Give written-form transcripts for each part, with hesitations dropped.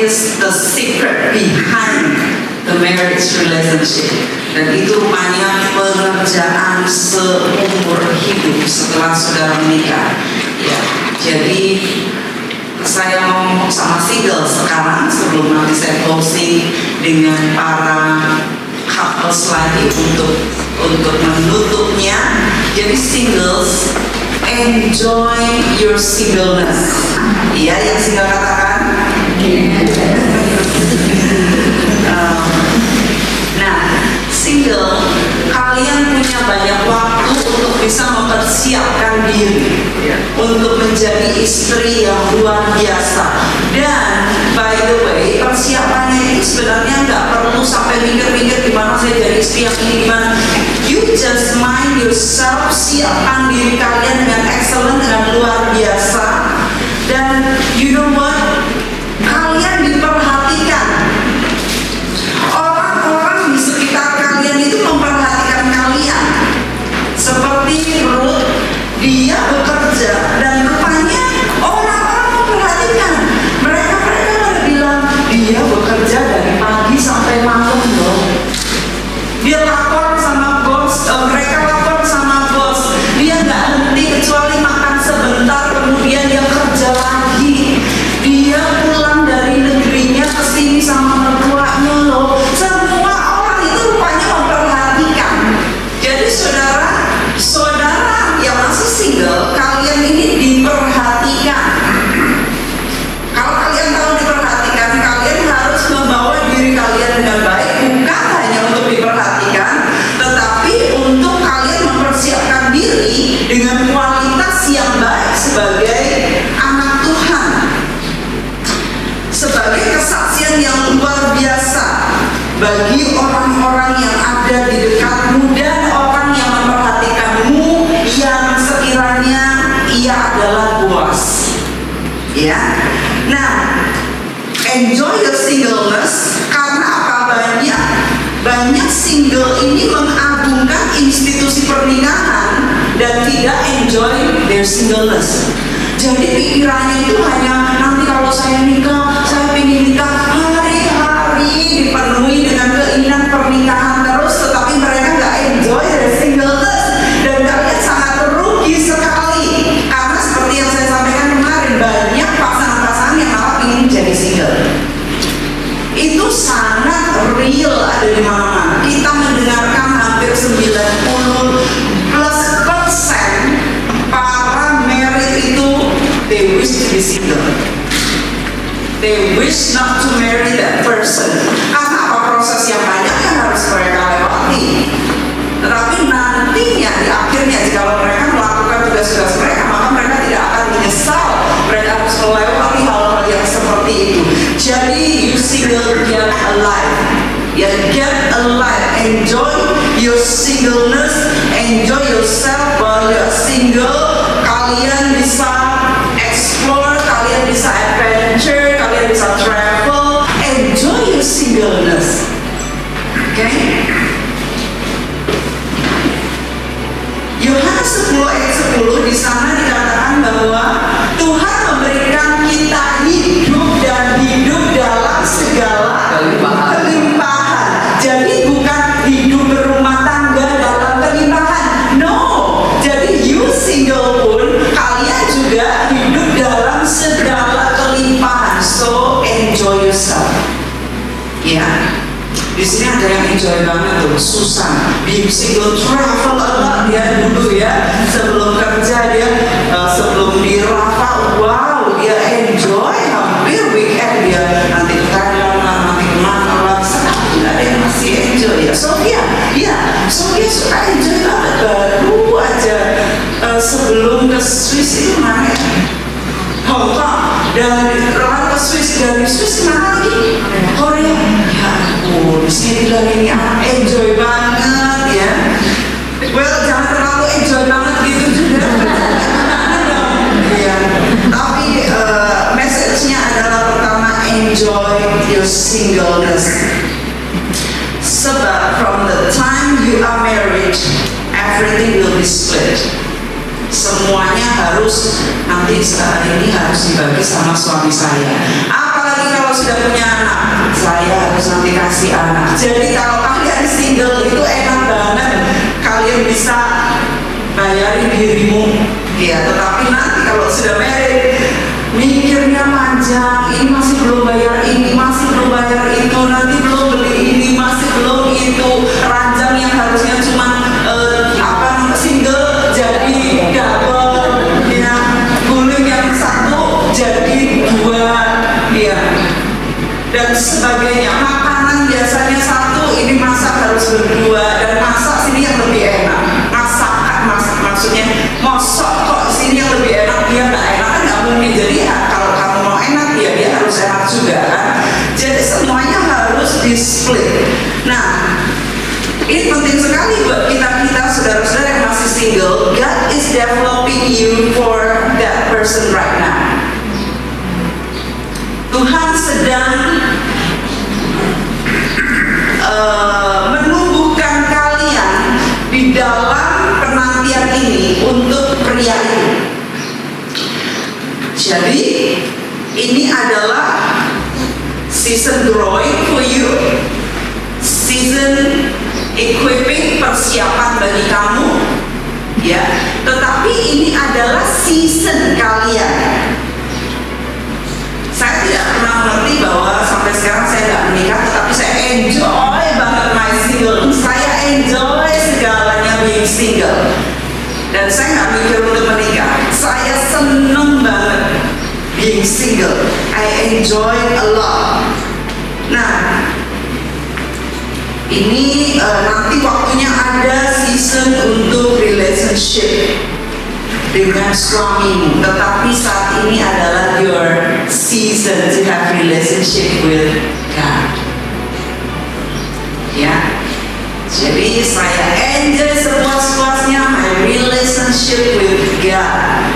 is the secret behind the marriage relationship. Dan itu rupanya pekerjaan seumur hidup setelah saudara menikah. Ya, jadi saya ngomong sama single sekarang sebelum nanti saya closing dengan para couples lagi untuk menutupnya. Jadi singles, enjoy your singleness. Iya, yang single katakan. Nah, single, kalian punya banyak waktu untuk bisa mempersiapkan diri untuk menjadi istri yang luar biasa. Dan by the way, persiapannya itu sebenarnya nggak perlu sampai mikir-mikir gimana saya jadi istri yang ini gimana. You just mind yourself, siapkan diri kalian dengan excellent, dengan luar biasa. Dan you know what? Kalian diperhatikan. Orang-orang di sekitar kalian itu memperhatikan kalian. Seperti Ruth, dia bekerja dan rupanya orang-orang memperhatikan. Mereka pada bilang dia bekerja dari pagi sampai malam loh. Dia lapor sama bos, mereka lapor sama bos. Dia nggak henti kecuali makan sebentar, kemudian dia kerja lagi. Dia pulang dari negerinya ke sini sama mertuanya loh. Semua orang itu rupanya memperhatikan. Jadi saudara yang masih single, kalian ini diperhatikan. Kalau kalian tahu diperhatikan, kalian harus membawa diri kalian dengan baik, bukan hanya untuk diperhatikan, tetapi untuk kalian mempersiapkan diri dengan kualitas yang baik sebagai anak Tuhan, sebagai kesaksian yang luar biasa bagi orang-orang yang ada di dekatmu dan orang yang memperhatikanmu yang sekiranya ia adalah Boaz. Ya, nah, enjoy your singleness karena apa? Banyak single ini mengagungkan institusi pernikahan dan tidak enjoy their singleness. Jadi pikirannya itu hanya nanti kalau saya nikah, saya pengen nikah hari-hari dipenuhi dengan keinginan pernikahan terus, tetapi mereka nggak enjoy their singleness. Dan kalian sangat rugi sekali karena seperti yang saya sampaikan kemarin, banyak pasangan-pasangan yang malah ingin jadi single. Itu sangat real, ada di mana-mana. Kita mendengarkan hampir 90+% para married itu they wish to be single. They wish not to marry that person. Karena apa? Proses yang banyak kan harus mereka lewati. Tetapi nantinya di akhirnya jika mereka melakukan tugas-tugas mereka, maka mereka tidak akan menyesal. Mereka harus melewati hal-hal yang seperti itu. Jadi you single, get alive. Ya, get alive. Enjoy your singleness. Enjoy yourself while you are single. Kalian bisa explore, kalian bisa adventure, kalian bisa travel. Enjoy your singleness. Okay? Yohanes 10:10 di sana dikatakan bahwa Tuhan memberikan kita hidup dan hidup dalam segala kelimpahan. Jadi bukan hidup berumah tangga dalam kelimpahan. No. Jadi you single pun kalian juga hidup dalam segala kelimpahan. So enjoy yourself. Ya. Di sini ada yang enjoy banget tuh, Susan. Being single, travel a lot dia dulu ya. Sebelum kerja dia, sebelum di Rafa, wow, dia enjoy hampir weekend dia. Nanti ke Thailand, nanti kemana lah. Sekarang ada yang masih enjoy ya. Sofia suka enjoy banget. Baru aja sebelum ke Swiss itu mana ya? Hong Kong. Dari ke Swiss, dari Swiss mana lagi? Korea. Ya, di sini bilang ini enjoy banget ya. Well, jangan terlalu enjoy banget gitu juga. Ya, tapi message-nya adalah pertama, enjoy your singleness. Sebab from the time you are married, everything will be split. Semuanya harus nanti saat ini harus dibagi sama suami saya. Apalagi kalau kalau sudah punya anak, saya harus nanti kasih anak. Jadi kalau kalian single itu enak banget, kalian bisa bayarin dirimu, ya. Tetapi nanti kalau sudah married, mikirnya panjang, ini masih belum bayar ini, masih belum bayar itu, nanti belum beli ini, masih belum itu, ranjang yang harusnya cuma single jadi double, ya, guling yang satu jadi dua, ya, dan sebagainya. Makanan biasanya satu, ini masak harus berdua, dan masak sini yang lebih enak. Maksudnya mosok kok sini yang lebih enak, dia nggak enak kan nggak mungkin. Jadi ya, kalau kamu mau enak ya dia harus enak juga kan. Jadi semuanya harus di-split. Nah, ini penting sekali buat kita saudara-saudara yang masih single. God is developing you for that person right now. Tuhan sedang menumbuhkan kalian di dalam penantian ini untuk pria itu. Jadi ini adalah season growing for you, season equipping, persiapan bagi kamu, ya. Tetapi ini adalah season kalian. Saya tidak pernah mengerti bahwa sampai sekarang saya nggak menikah, tetapi saya enjoy banget my single. Saya enjoy segalanya being single. Dan saya nggak mikir untuk menikah. Saya seneng banget being single. I enjoy a lot. Nah, ini nanti waktunya ada season untuk relationship dengan suamimu. Tetapi saat ini adalah your season to have relationship with God. Ya. Jadi saya enjoy sepuas-puasnya my relationship with God.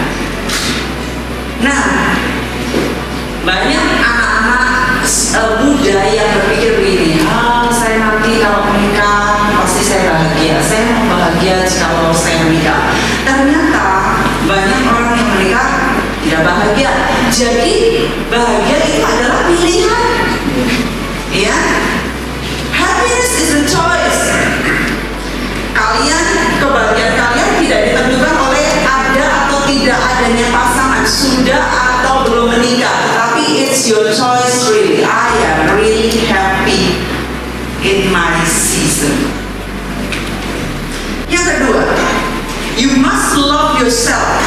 Nah, banyak anak-anak muda yang berpikir begini, saya nanti kalau menikah pasti saya bahagia. Saya mau bahagia kalau saya menikah. Ternyata banyak orang yang menikah tidak bahagia. Jadi bahagia itu adalah pilihan. Ya. Happiness is a choice. Kebahagiaan kalian tidak ditentukan oleh ada atau tidak adanya pasangan, sudah atau belum menikah, tapi it's your choice really. I am really happy in my season. Yang kedua, you must love yourself.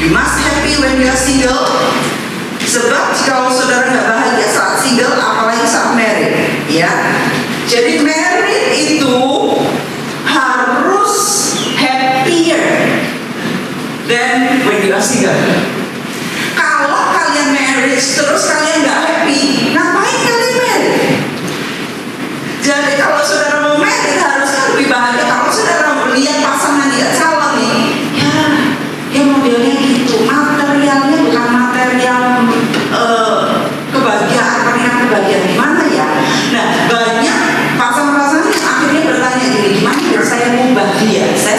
You must happy when you are single. Sebab kalau saudara nggak bahagia saat single, apalagi saat married, ya. Jadi married itu harus happier than when you are single. Kalau kalian married terus kalian nggak happy, ngapain kalian married? Jadi kalau saudara mau married harusnya lebih bahagia. Kalau saudara melihat pasangan dia calon nih, ya modelnya gitu, materialnya bukan material kebahagiaan, pernikahan kebahagiaan gimana ya? Nah, banyak pasangan-pasangan yang akhirnya bertanya gini, gimana ya saya mau bahagia? Saya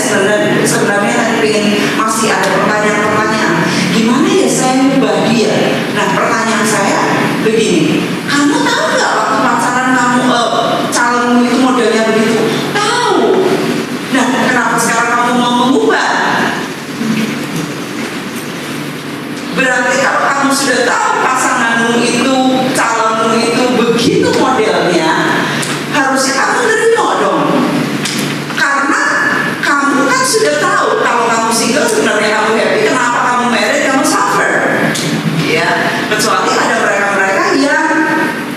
sebenarnya pengen masih ada pertanyaan-pertanyaan, gimana ya saya mau bahagia? Nah, pertanyaan saya begini, kamu tahu nggak waktu pacaran kamu calonmu itu modelnya begitu? Tahu. Nah, kenapa sekarang kamu mau mengubah? Berarti kalau kamu sudah tahu pasanganmu itu, calonmu itu begitu modelnya, harusnya kamu terima dong. Karena kamu kan sudah tahu kalau kamu single sebenarnya kamu happy, kenapa kamu married kamu suffer? Ya, kecuali ada mereka-mereka yang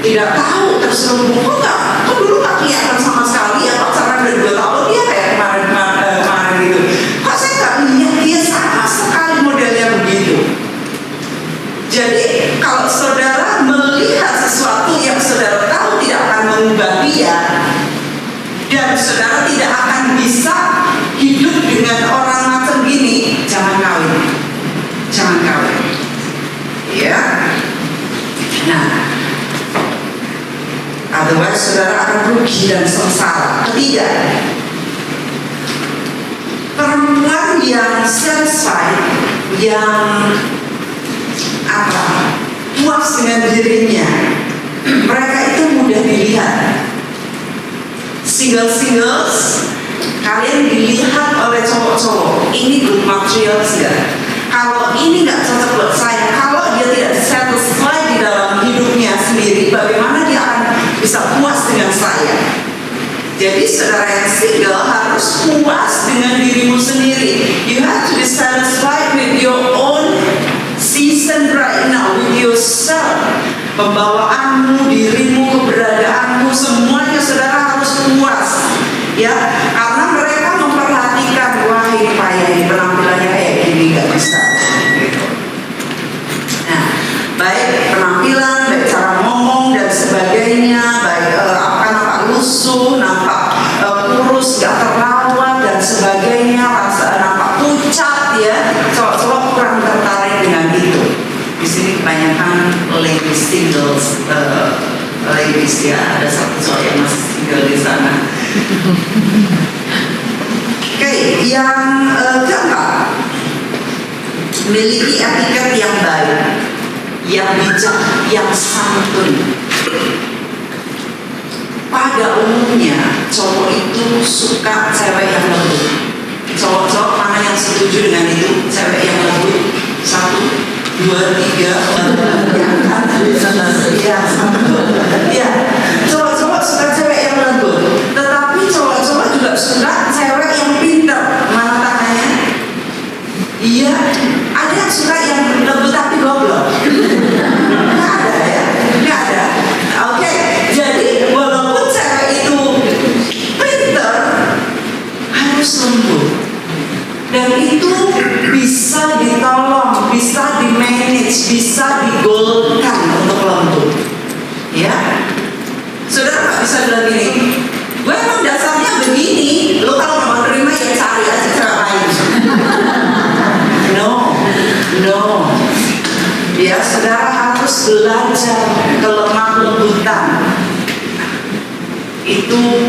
tidak tahu terselubung. Kok dulu nggak kelihatan sama sekali ya pacaran udah 2 tahun dia kayak kemarin gitu. Kok saya nggak lihat dia sama sekali modelnya begitu. Jadi kalau saudara melihat sesuatu yang saudara tahu tidak akan mengubah dia, dan saudara tidak akan bisa hidup dengan orang macam gini, jangan kawin. Ya. Nah, otherwise saudara akan rugi dan sengsara. Ketiga, perempuan yang satisfied, yang dengan dirinya, mereka itu mudah dilihat. Singles, kalian dilihat oleh cowok-cowok, ini good materials nggak? Kalau ini nggak cocok buat saya, kalau dia tidak satisfied di dalam hidupnya sendiri, bagaimana dia akan bisa puas dengan saya? Jadi saudara yang single harus puas dengan dirimu sendiri. You have to be satisfied with your own season right now, with yourself. Pembawaanmu, dirimu, keberadaanmu, semuanya saudara harus puas. Ya, karena mereka memperhatikan, wah ini payah, ini penampilannya kayak gini, nggak bisa. Gitu. Nah, baik penampilan, baik cara ngomong dan sebagainya, baik nampak lusuh, nampak kurus, nggak terawat dan sebagainya, rasa nampak pucat ya, cowok-cowok kurang tertarik dengan itu. Di sini kebanyakan ladies singles, ladies ya, ada satu cowok yang masih single di sana. Oke, yang keempat, miliki etiket yang baik, yang bijak, yang santun. Pada umumnya cowok itu suka cewek yang lembut. Cowok-cowok mana yang setuju dengan itu? Cewek yang lembut. 1, 2, 3, ya, cowok-cowok suka cewek yang lembut. Tetapi cowok-cowok juga suka cewek yang pintar. Mana tangannya? Iya, ada yang suka yang lembut tapi goblok. Nggak ada ya? Nggak ada. Oke, jadi walaupun cewek itu pintar, harus lembut. Dan itu bisa ditolong, bisa di-manage, bisa digolkan untuk lembut. Ya, saudara nggak bisa bilang gini, gue emang dasarnya begini, lo kalau nggak mau terima ya cari aja cara lain. No. Ya, saudara harus belajar kelemah lembutan. Itu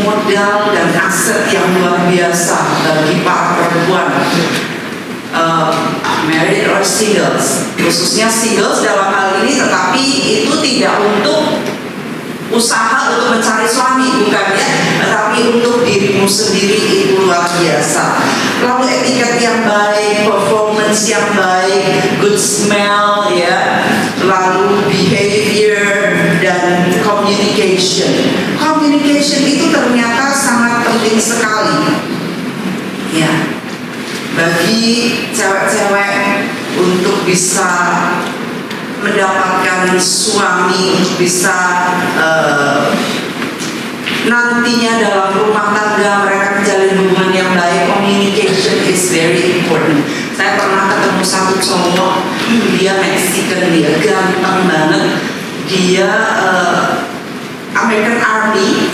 modal dan aset yang luar biasa bagi para perempuan, married or singles, khususnya singles dalam hal ini. Tetapi itu tidak untuk usaha untuk mencari suami, bukan ya, tetapi untuk dirimu sendiri. Itu luar biasa. Lalu etiket yang baik, performance yang baik, good smell ya, lalu behavior dan communication. Communication itu ternyata sangat penting sekali ya, bagi cewek-cewek untuk bisa mendapatkan suami, untuk bisa nantinya dalam rumah tangga mereka menjalin hubungan yang baik. Communication is very important. Saya pernah ketemu satu cowok, dia Mexican, dia ganteng banget, dia American Army,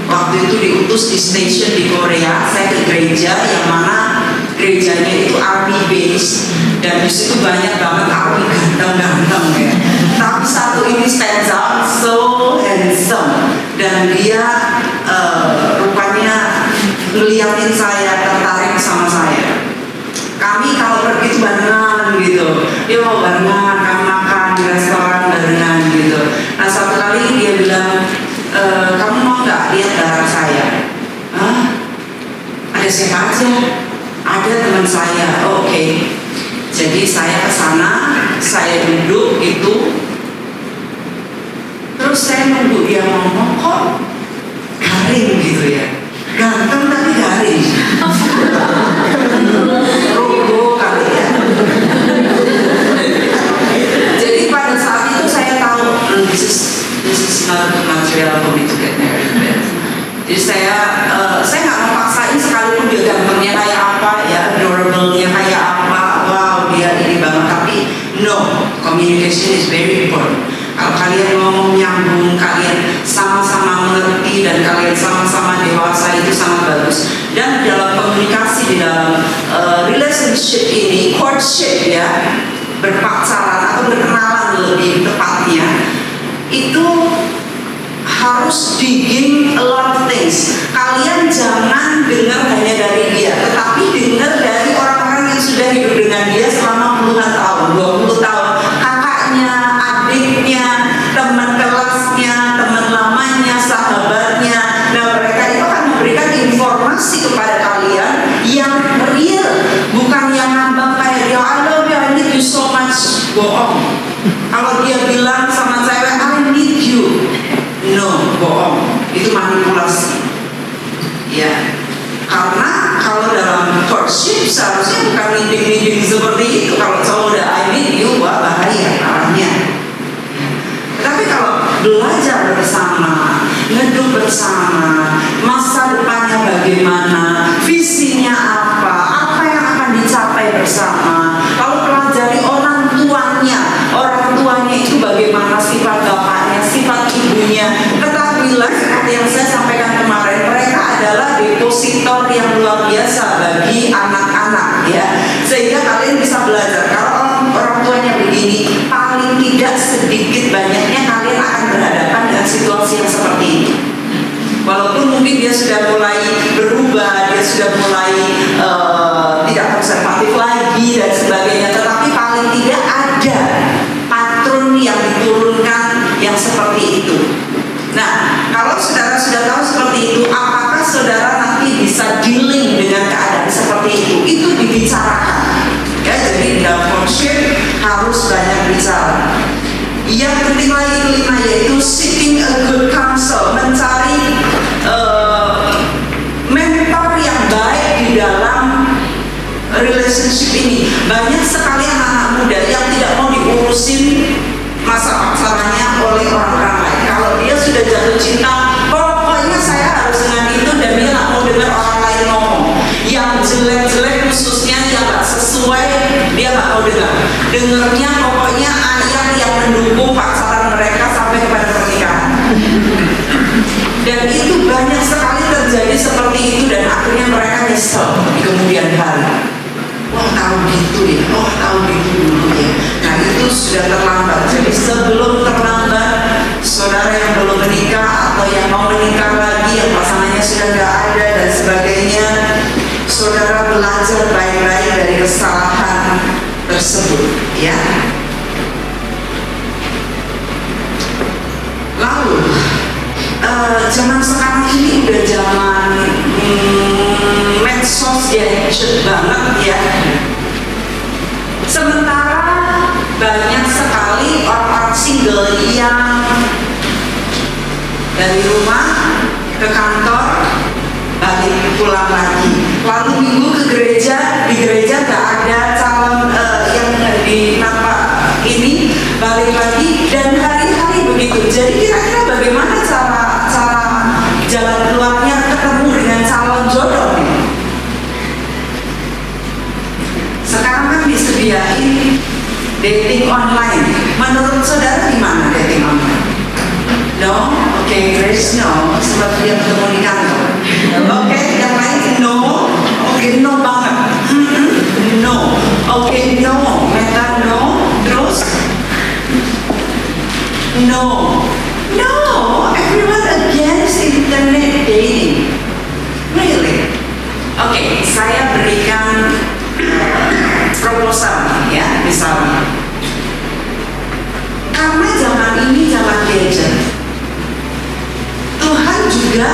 waktu itu diutus di station di Korea. Saya ke gereja yang mana gerejanya itu Army base, dan di situ banyak banget Army ganteng-ganteng ya. Tapi satu ini stands out, so handsome, dan dia rupanya ngeliatin saya, tertarik sama saya. Kami kalau pergi itu barengan gitu, dia mau barengan, kami makan di restoran barengan gitu. Nah satu kali dia bilang, kamu mau nggak lihat darah saya? Hah? Ada siapa aja? Ada teman saya. Oh, oke. Jadi saya ke sana, saya duduk itu, terus saya nunggu dia ngomong, kok garing gitu ya, ganteng tapi garing. Rogo kali ya. Jadi pada saat itu saya tahu, this is not material for me to get married with. Jadi saya nggak mau paksain, sekalipun dia gantengnya kayak apa ya, adorable-nya kayak apa, wow dia ini banget, tapi no, communication is very important. Kalau kalian ngomong nyambung, kalian sama-sama mengerti dan kalian sama-sama dewasa, itu sangat bagus. Dan dalam komunikasi, di dalam relationship ini, courtship ya, berpacaran atau berkenalan lebih tepatnya, itu harus digging a lot of things. Kalian jangan dengar hanya dari dia, tetapi dengar dari orang-orang yang sudah hidup dengan dia selama puluhan tahun, 20 tahun, kakaknya, adik Ya, karena kalau dalam courtship seharusnya bukan meeting-meeting seperti itu. Kalau cowok udah I need you, wah bahaya arahnya. Tapi kalau belajar bersama, ngeduk bersama, masa depannya bagaimana, visinya apa yang akan dicapai bersama. Kalau pelajari orang tuanya itu bagaimana sifat bapaknya, sifat ibunya. Ketahuilah seperti yang saya sampaikan kemarin, mereka adalah depositor yang luar biasa bagi anak-anak ya. Sehingga kalian bisa belajar kalau orang tuanya begini, paling tidak sedikit banyaknya kalian akan berhadapan dengan situasi yang seperti ini. Walaupun mungkin dia sudah mulai berubah, dia sudah mulai tidak konservatif lagi dan sebagainya, tetapi paling tidak ada patron yang diturunkan yang seperti itu. Nah, kalau saudara sudah tahu seperti itu, apakah saudara nanti bisa dealing dengan keadaan seperti itu? Itu dibicarakan. Ya, jadi dalam courtship harus banyak bicara. Yang penting lagi kelima yaitu seeking a good counsel, mencari mentor yang baik di dalam relationship ini. Banyak sekali anak-anak muda yang tidak mau diurusin masalahnya oleh orang-orang lain. Kalau dia sudah jatuh cinta, pokoknya saya harus dengan itu, dan dia nggak mau dengar orang lain ngomong. Yang jelek-jelek khususnya yang nggak sesuai, dia nggak mau dengar. Dengarnya pokoknya ayat yang mendukung pacaran mereka sampai kepada pernikahan. Dan itu banyak sekali terjadi seperti itu, dan akhirnya mereka nyesel di kemudian hari. Wah, tahu gitu ya, tahu gitu dulu ya. Nah, itu sudah terlambat. Jadi sebelum terlambat, saudara yang belum menikah atau yang mau menikah lagi, yang pasangannya sudah nggak ada dan sebagainya, saudara belajar baik-baik dari kesalahan tersebut ya. Lalu zaman sekarang ini udah zaman medsos gadget banget ya. Sementara banyak sekali orang-orang single yang dari rumah ke kantor, balik pulang lagi, lalu minggu ke gereja, di gereja gak ada calon yang di nampak ini, balik lagi, dan hari-hari begitu. Jadi kira-kira bagaimana cara jalan keluarnya ketemu dengan calon jodoh nih? Sekarang kan disediain dating online. Menurut saudara gimana dating online? No? Oke, Grace no. Sebab dia ketemu di kantor. Oke, yang lain no. Oke, no banget. No. Oke, no. Meta no. Terus? No. No. Everyone against internet dating. Really? Oke, saya berikan proposal ya, misalnya. Karena zaman ini zaman gadget, Tuhan juga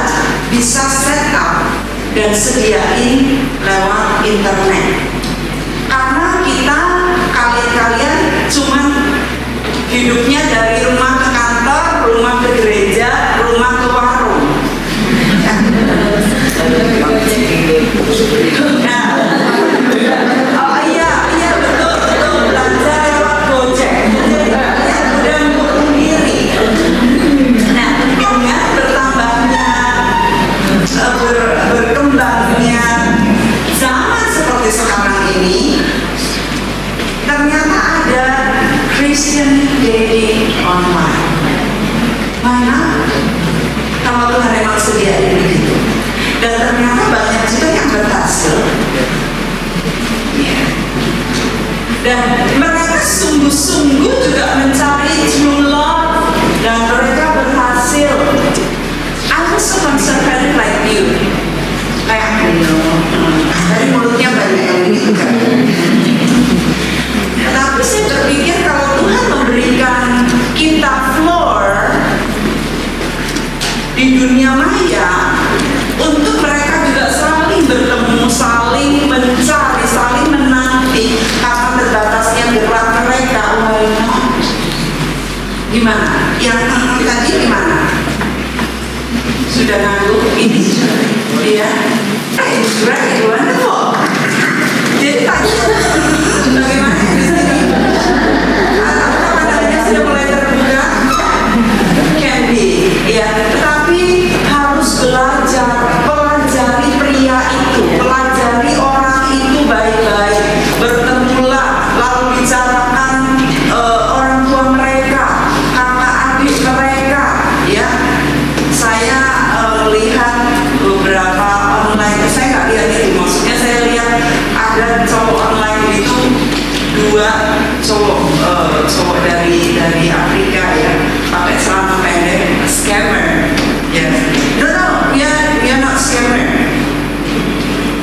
bisa set up dan sediain lewat internet. Karena kita kalian cuman hidupnya dari rumah ke kantor, rumah ke gereja, rumah ke warung. Nah, oh iya betul belanja lewat Gojek. Jadi kalian udah ngurung diri. Nah, dengan bertambahnya berkembangnya zaman seperti sekarang ini, ternyata ada Christian dating online. Mana? Kalau Tuhan memang sediain begitu. Dan ternyata banyak juga yang berhasil. Dan mereka sungguh-sungguh juga mencari true love, dan mereka berhasil. I was so conservative like you. Kayak dari mulutnya banyak yang begitu kan. Tapi saya berpikir kalau Tuhan memberikan kita floor di dunia maya untuk mereka juga saling bertemu, saling mencari, saling menanti, karena terbatasnya gerak mereka. Gimana? Yang tadi gimana? Sudah ngantuk ini? Iya. Great, wonderful. Jadi tanya bagaimana di sini? Apakah pandangannya sudah mulai terbuka? Can be, ya. Tetapi harus belajar, pelajari pria itu, pelajari orang itu baik-baik. Bertemulah, lalu bicarakan orang tua mereka, kakak adik mereka, ya. Saya melihat beberapa online, saya nggak lihat itu, maksudnya saya lihat ada cowok online itu, dua cowok dari Afrika, ya, pakai celana pendek, scammer, ya. No, dia not scammer.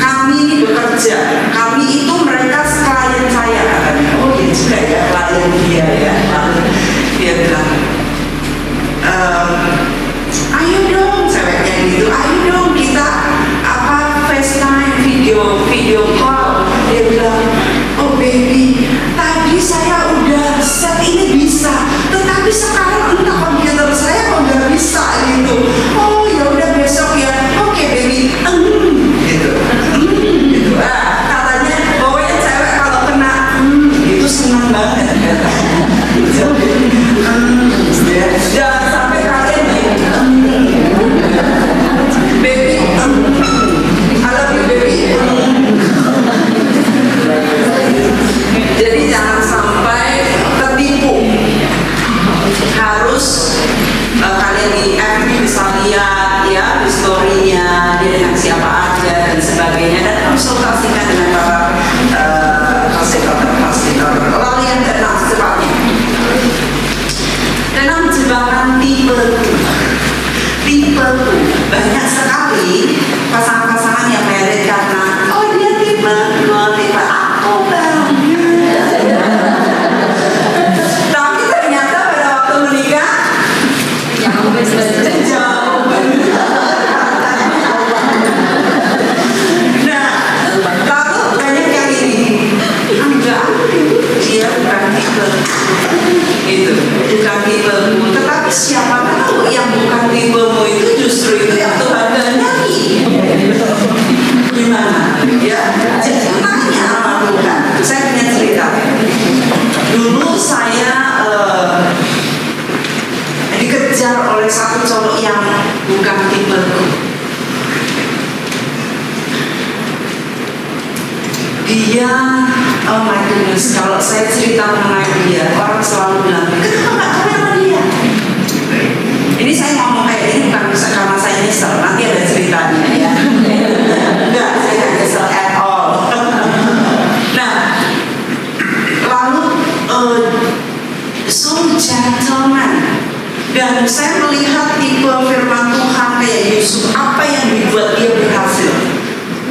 Kami ini bekerja, kami itu mereka klien saya katanya. Oh iya juga ya, klien dia, ya. Lalu dia bilang, ayo dong, ceweknya gitu, ayo dong kita FaceTime, video call. Dia bilang, oh baby, tadi saya udah set ini bisa, tetapi sekarang entah komputer saya kok nggak bisa gitu. Oh ya udah besok ya, oke baby, gitu. Gitu. Katanya pokoknya cewek kalau kena itu senang banget kata. Jangan sampai kalian baby, I love you baby. Jadi jangan sampai tertipu. Harus kalian di FB bisa lihat ya di story-nya dia dengan siapa aja dan sebagainya, dan konsultasikan dengan para fasilitator. Lalu yang keenam secepatnya, keenam jebakan tipe. Banyak sekali pasangan-pasangan yang married karena oh dia tipe aku banget. Tapi ternyata pada waktu menikah jauh nah, lalu banyak yang ini enggak, dia bukan tipe itu, bukan tipe. Tetapi siapa tahu yang bukan tipemu itu justru itu yang Tuhan kehendaki. Gimana? Ya, jadi tanya sama Tuhan. Saya punya cerita. Dulu saya dikejar oleh satu cowok yang bukan tipeku. Dia, oh my goodness, kalau saya cerita mengenai dia, orang selalu bilang, kenapa nggak tahu sama dia? Ini saya ngomong kayak ini bukan bisa karena saya nyesel, nanti ada ceritanya ya. Enggak, saya nggak nyesel at all. Nah, lalu so gentleman, dan saya melihat tipe firman Tuhan kayak Yusuf, apa yang dibuat dia berhasil.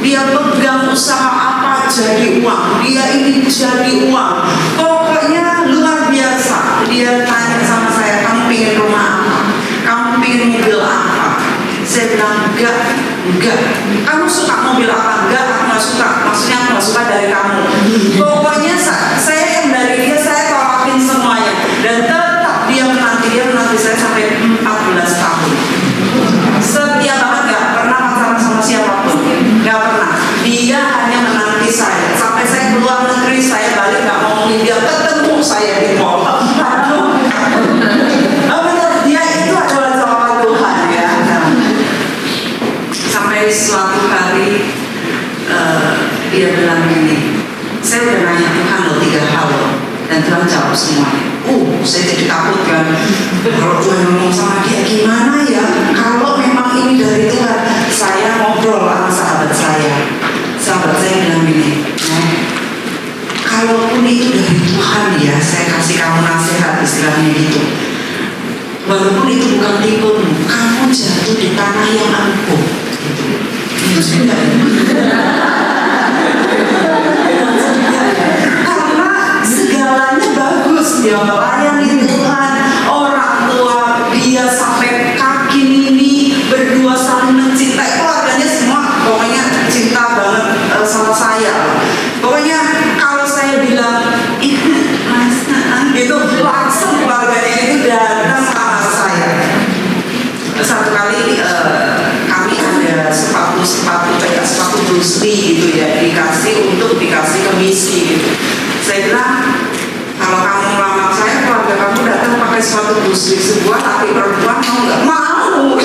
Dia pegang usaha apa jadi uang, dia ini jadi uang, pokoknya luar biasa. Dia tanya sama saya, kamu pengen rumah apa? Kamu pengen mobil apa? Saya bilang enggak. Kamu suka mobil apa? Enggak, aku nggak suka. Maksudnya aku nggak suka dari kamu. Pokoknya saya yang dari dia saya tolakin semuanya, dan tetap dia menanti saya sampai 14 tahun. Setia banget, nggak pernah pacaran sama siapapun, nggak pernah. Dia hanya menanti saya sampai saya keluar negeri, saya balik nggak ngomongin dia, ketemu saya di mall. Menurut dia itu adalah jawaban Tuhan ya. Sampai suatu hari dia bilang gini, saya udah nanya Tuhan loh 3 hal loh, dan Tuhan jawab semuanya. Saya jadi takut kan, kalau Tuhan ngomong sama dia gimana ya, kalau memang ini dari Tuhan. Saya ngobrol sama sahabat saya bilang gini, kalaupun itu dari Tuhan ya, saya kasih kamu nasihat istilahnya gitu, walaupun itu bukan tipemu, kamu jatuh di tanah yang empuk gitu. Itu sudah karena segalanya bagus, dia melayani Tuhan, orang tua dia sampai kaki ini berdua saling mencintai, keluarganya semua pokoknya cinta banget sama saya. Pokoknya kalau saya bilang itu mas gitu, langsung keluarganya itu datang sama saya. Satu kali kami ada sepatu sepatu busuk sebuah tapi perempuan mau nggak mau.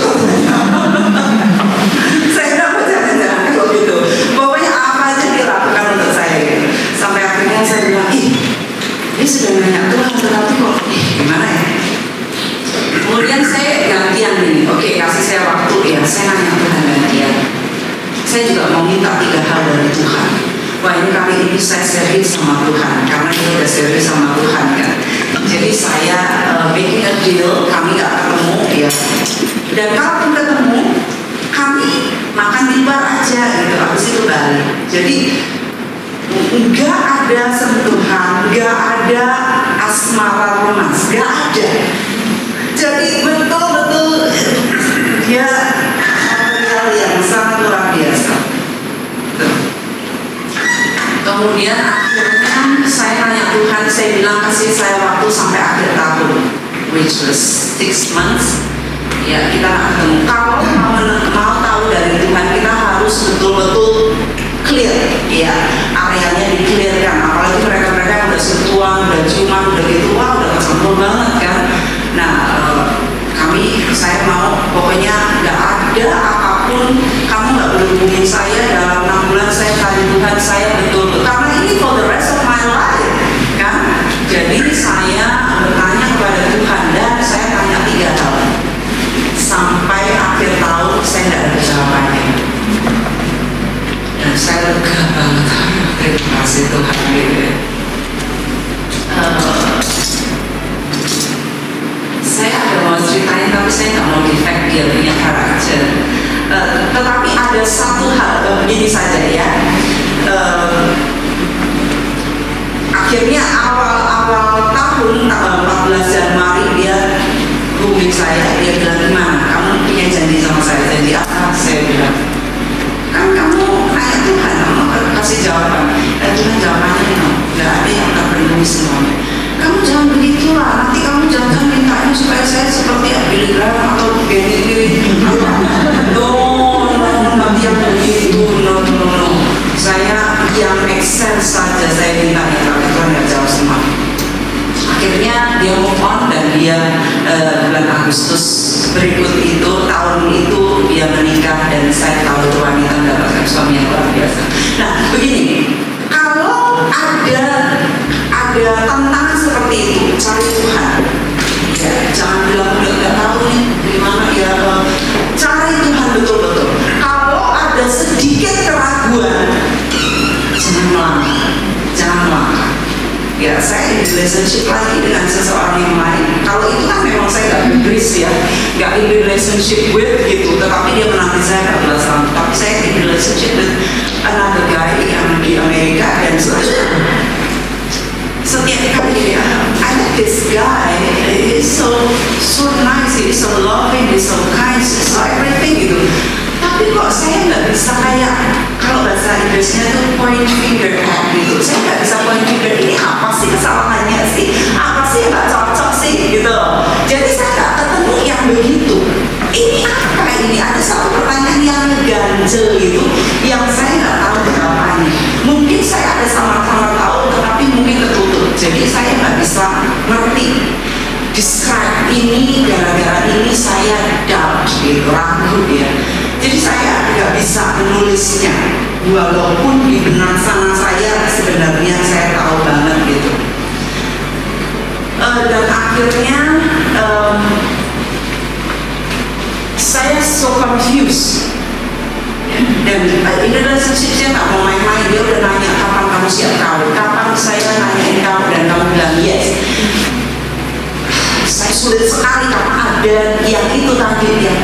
Saya nggak mau jangan-jangan kalau gitu. Pokoknya apa aja dia lakukan untuk saya gitu. Sampai akhirnya saya bilang, dia sudah nanya Tuhan tetapi kok gimana ya. Kemudian saya gantian nih, oke kasih saya waktu ya, saya nanya Tuhan gantian. Saya juga mau minta 3 hal dari Tuhan. Wah ini kali ini saya serius sama Tuhan, karena ini udah serius sama Tuhan kan. Jadi saya making a deal, kami gak ketemu ya. Dan kalaupun ketemu, kami makan di bar aja gitu, habis itu balik. Jadi nggak ada sentuhan, nggak ada asmara romans, nggak ada. Jadi betul-betul dia material yang sangat luar biasa. Kemudian akhirnya saya nanya Tuhan, saya bilang kasih saya waktu sampai akhir tahun, which was 6 months. Ya kita nggak ketemu. Kalau mau tahu dari Tuhan kita harus betul-betul clear, ya areanya di-clearkan. Apalagi mereka-mereka yang udah sentuhan, udah ciuman, udah gitu, wah udah kecampur banget kan. Nah saya mau pokoknya nggak ada apapun, kamu nggak boleh hubungin saya dalam 6 bulan. Saya cari Tuhan, saya betul-betul karena ini for the rest of my life kan. Jadi saya bertanya kepada Tuhan dan saya tanya 3 hal sampai akhir tahun saya nggak ada jawabannya. Dan saya lega banget, terima kasih Tuhan gitu ya. Saya ada mau ceritain tapi saya nggak mau defect dia punya karakter. Tetapi ada satu hal begini saja ya. Akhirnya awal tahun tanggal 14 Januari dia hubungi saya, dia bilang gimana? Kamu punya janji sama saya? Janji apa? Saya bilang kan kamu nanya Tuhan, kamu kasih jawaban. Tuhan jawabannya nggak ada yang terpenuhi semuanya. Kamu jangan begitulah, nanti kamu jangan mintanya supaya saya seperti Billy Graham atau Benny Hill. Nanti yang begitu, no. Saya yang make sense saja saya mintanya, tapi Tuhan nggak jawab semua. Akhirnya dia move on dan dia bulan Agustus berikut itu, tahun itu dia menikah dan saya tahu itu wanita mendapatkan suami yang luar biasa. Nah begini, kalau ada tantangan seperti itu, cari Tuhan. Ya, jangan bilang udah nggak tahu nih gimana ya. Cari Tuhan betul-betul. Kalau ada sedikit keraguan, jangan melangkah. Ya, saya in relationship lagi dengan seseorang yang lain. Kalau itu kan memang saya nggak Inggris ya, nggak in relationship with gitu. Tetapi dia menanti saya 14 tahun. Tapi saya in relationship with another guy yang di Amerika dan setiap kali I like this guy, he's so nice, he's so loving, he's so kind, he's so everything gitu. Tapi kok saya nggak bisa kayak kalau bahasa Inggrisnya tuh point finger at gitu. Saya nggak bisa point finger, ini apa sih kesalahannya sih? Apa sih nggak cocok sih gitu. Jadi saya nggak ketemu yang begitu. Ini apa ini? Ada satu pertanyaan yang ngeganjel gitu, yang saya nggak tahu jawabannya. Mungkin saya ada sama-sama tahu, tetapi mungkin tertutup. Jadi saya nggak bisa ngerti. Describe ini gara-gara ini saya doubt gitu, ragu ya. Jadi saya nggak bisa menulisnya, walaupun di benak sana saya sebenarnya saya tahu banget gitu. Dan akhirnya saya so confused. Dan ini relationship-nya nggak mau main-main. Dia udah nanya kapan kamu siap kawin, kapan saya nanyain kamu dan kamu bilang yes. Saya sulit sekali karena ada yang itu tadi yang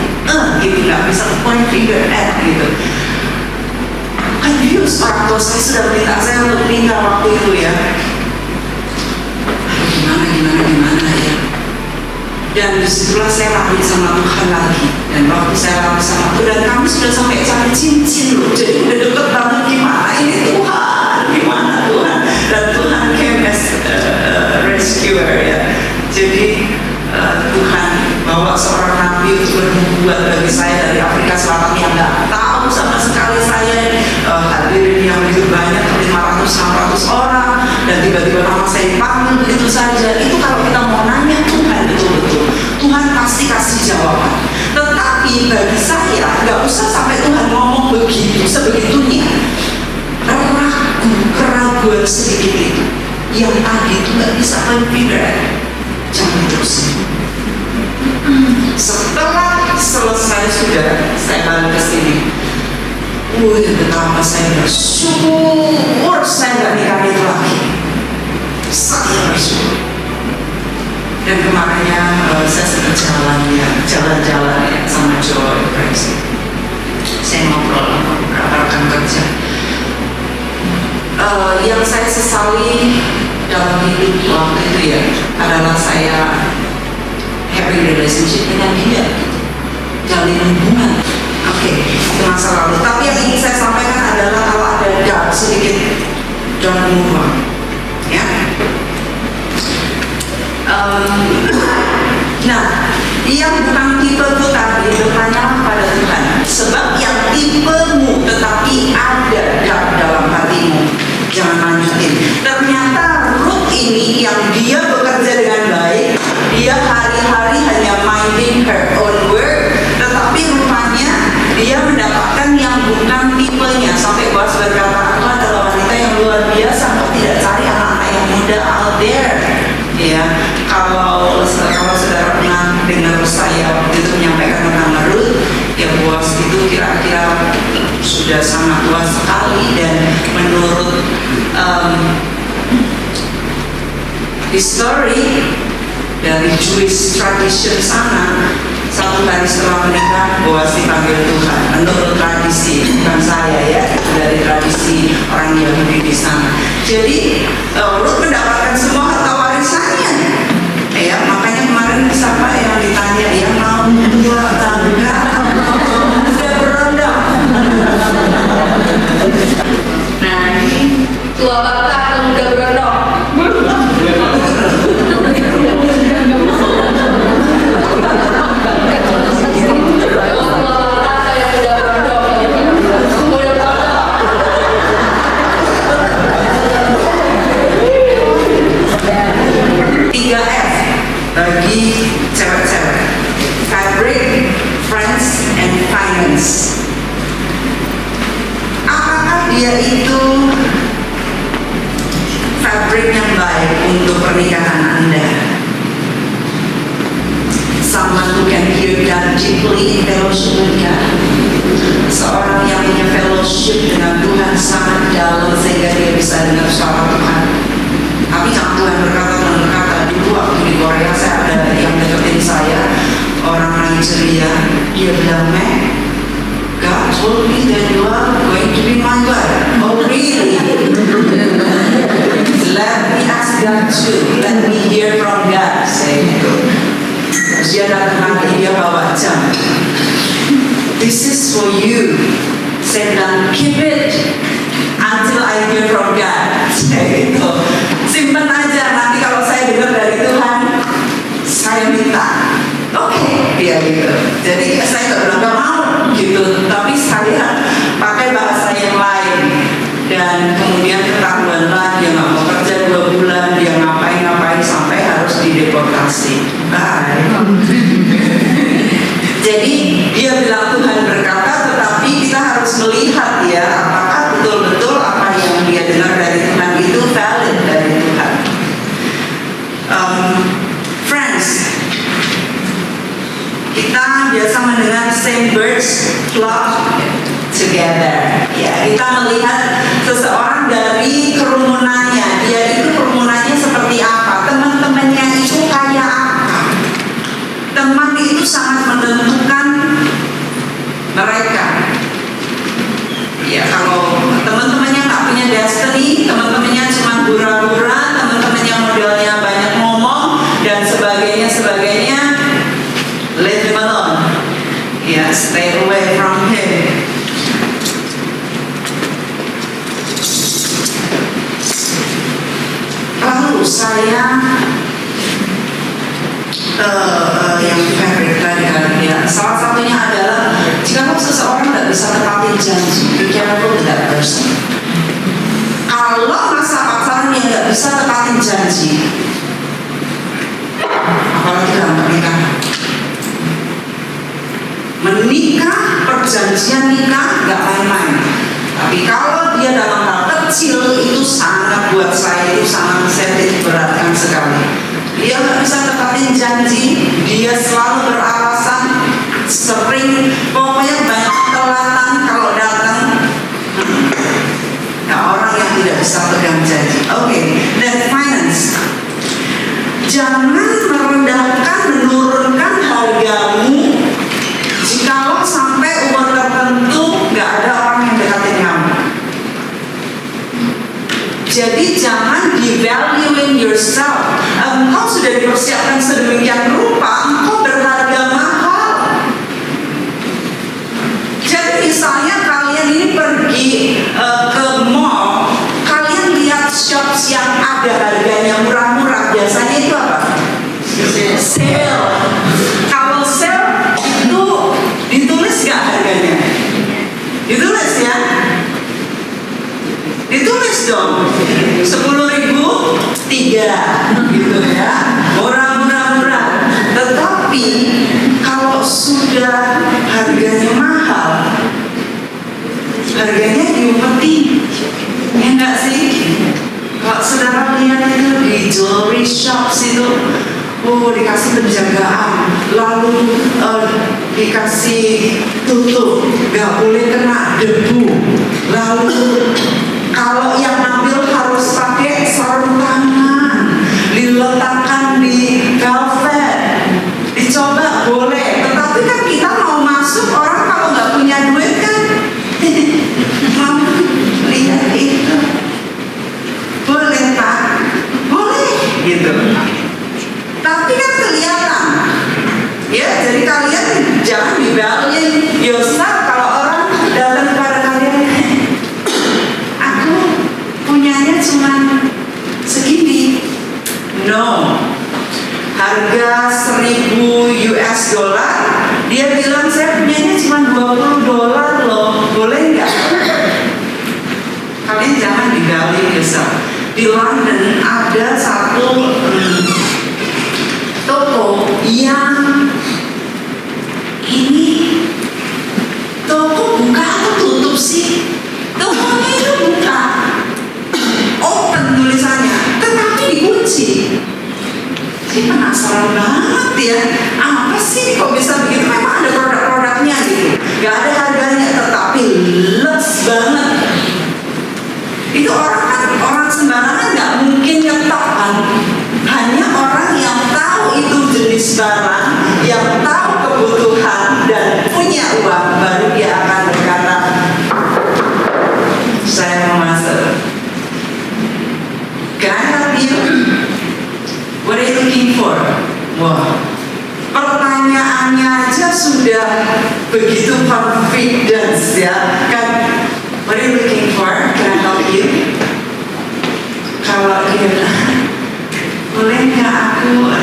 gitu, nggak bisa point finger at gitu. Confused, orang tua saya sudah minta saya untuk menikah waktu itu ya. Gimana ya. Dan disitulah saya rapi sama Tuhan lagi. Dan waktu saya rapi sama Tuhan, dan kami sudah sampai cari cincin loh. Jadi udah deket banget, gimana ini Tuhan, gimana Tuhan. Dan Tuhan came as rescuer ya. Jadi Tuhan bawa seorang nabi untuk berbuat bagi saya dari Afrika Selatan yang nggak tahu sama sekali saya. Hadirin yang begitu banyak, 500-600 orang, dan tiba-tiba nama saya dipanggil begitu saja. Itu kalau kita mau nanya Tuhan betul bagi saya nggak usah sampai Tuhan ngomong begitu sebegitunya. Keraguan sedikit itu yang tadi itu nggak bisa configure, jangan terusin. Setelah selesai sudah, saya balik ke sini. Betapa saya bersyukur saya nggak nikah itu lagi. Saya bersyukur. Dan kemarinnya saya sedang jalan-jalan ya sama Joy. Saya ngobrol sama beberapa rekan kerja. Yang saya sesali dalam hidup waktu itu ya adalah saya having relationship dengan dia, jalin hubungan. Itu masa lalu. Tapi yang ingin saya sampaikan adalah kalau ada doubt sedikit, don't move on. Ya. Nah, yang bukan tipe itu tadi bertanyalah pada Tuhan. Sebab yang tipemu tetapi ada doubt dalam hatimu, jangan lanjutin. Ternyata Ruth ini yang dia bekerja dengan baik, dia hari-hari hanya minding her own work, tetapi rupanya dia mendapatkan yang bukan tipenya. Sampai Boaz berkata, aku adalah wanita yang luar biasa, kok tidak cari anak-anak yang muda out there. Ya, kalau saudara pernah dengar saya waktu itu menyampaikan tentang Ruth, ya Boaz itu kira-kira sudah sangat tua sekali, dan menurut history dari Jewish tradition sana, satu hari setelah menikah Boaz dipanggil Tuhan. Menurut tradisi, bukan saya ya, dari tradisi orang Yahudi di sana. Jadi Ruth mendapatkan semua harta warisannya. Ya, makanya kemarin siapa yang ditanya yang mau tua tangga sudah berondong. Nah, ini tua bangka atau muda berondong? Bagi cewek-cewek: fabric, friends, and finance. Apakah dia itu fabric yang baik untuk pernikahan Anda? Someone who can hear God deeply in fellowship with God. Seorang yang punya fellowship dengan Tuhan sangat dalam sehingga dia bisa dengar suara Tuhan. Tapi jangan Tuhan berkata dulu waktu di Korea saya ada yang deketin saya, orang Nigeria. Dia bilang, God told me that you are going to be my wife. Oh really? Let me ask God too. Let me hear from God. Saya gitu. Terus dia datang lagi, dia bawa jam. This is for you. Saya bilang, keep it until I hear from God. Saya gitu. Simpan aja, nanti kalau saya dengar dari Tuhan, saya minta. Oke, dia gitu. Jadi saya nggak mau gitu, tapi saya pakai bahasa yang lain. Dan kemudian ketahuanlah dia nggak mau kerja 2 bulan, dia ngapain sampai harus dideportasi. Bye. Jadi dia bilang Tuhan berkata, tetapi kita harus melihat ya apakah betul-betul apa yang dia dengar dari Tuhan itu valid dari Tuhan. Friends, kita biasa mendengar same birds flock together. Ya, kita melihat seseorang dari kerumunannya. Dia itu kerumunannya seperti apa? Teman-temannya itu kayak apa? Teman itu sangat menentukan mereka. Ya, kalau teman-temannya nggak punya destiny, teman-temannya cuma hura-hura, teman-temannya modelnya banyak ngomong dan sebagainya, leave him alone. Ya, stay away from him. Lalu saya yang favorite tadi kan ya, salah satunya adalah jika seseorang tidak bisa tepatin janji, be careful with that person. Kalau masa pacaran yang tidak bisa tepatin janji, apalagi dalam pernikahan. Menikah nikah nggak main-main. Tapi kalau dia dalam hal kecil itu sangat, buat saya itu sangat sensitif, beratkan sekali. Dia nggak bisa tepatin janji, dia selalu beralasan, sering pokoknya banyak kelatan kalau datang. Nah, orang yang tidak bisa pegang janji. Oke, dan finance. Jangan merendahkan, menurunkan hargamu jikalau sampai umur tertentu nggak ada orang yang dekatin kamu. Jadi jangan devaluing yourself. Engkau sudah dipersiapkan sedemikian rupa, engkau berharga mahal. Jadi misalnya kalian ini pergi ke mall, kalian lihat shops yang ada harganya murah-murah, biasanya itu apa? Sale. Kalau sale itu ditulis nggak harganya? Ditulis ya? Ditulis dong. 10.000 3 gitu ya. Murah. Tetapi kalau sudah harganya mahal, harganya diumpetin, ya enggak sih? Kalau saudara lihat itu di jewelry shops itu, dikasih penjagaan, lalu dikasih tutup, nggak boleh kena debu, lalu kalau yang ngambil harus pakai sarung tangan, diletakkan di velvet, dicoba boleh. Tetapi kan kita mau masuk, orang kalau nggak punya duit kan mau lihat itu, boleh Pak, boleh gitu. Tapi kan kelihatan, ya. Jadi kalian jangan divaluing yourself kalau orang datang kepada kalian, aku punyanya cuma segini. No, harga 1.000 US dollar, dia bilang saya punyanya cuma $20 loh, boleh nggak? Kalian jangan divaluing yourself. Di London ada satu toko yang ini toko buka atau tutup sih? Tokonya itu buka, open tulisannya, tetapi dikunci. Saya penasaran banget ya, apa sih kok bisa begitu? Memang ada produk-produknya gitu, gak ada harganya, tetapi les banget. Itu orang sembarangan nggak mungkin nyetok kan? Hanya orang yang tahu itu jenis barang, yang tahu kebutuhan dan punya uang, baru dia akan berkata, saya mau masuk. Can I help you? What are you looking for? Wah, pertanyaannya aja sudah begitu confidence ya kan? What are you looking for? Can I help you? Kalau dia bilang, boleh nggak aku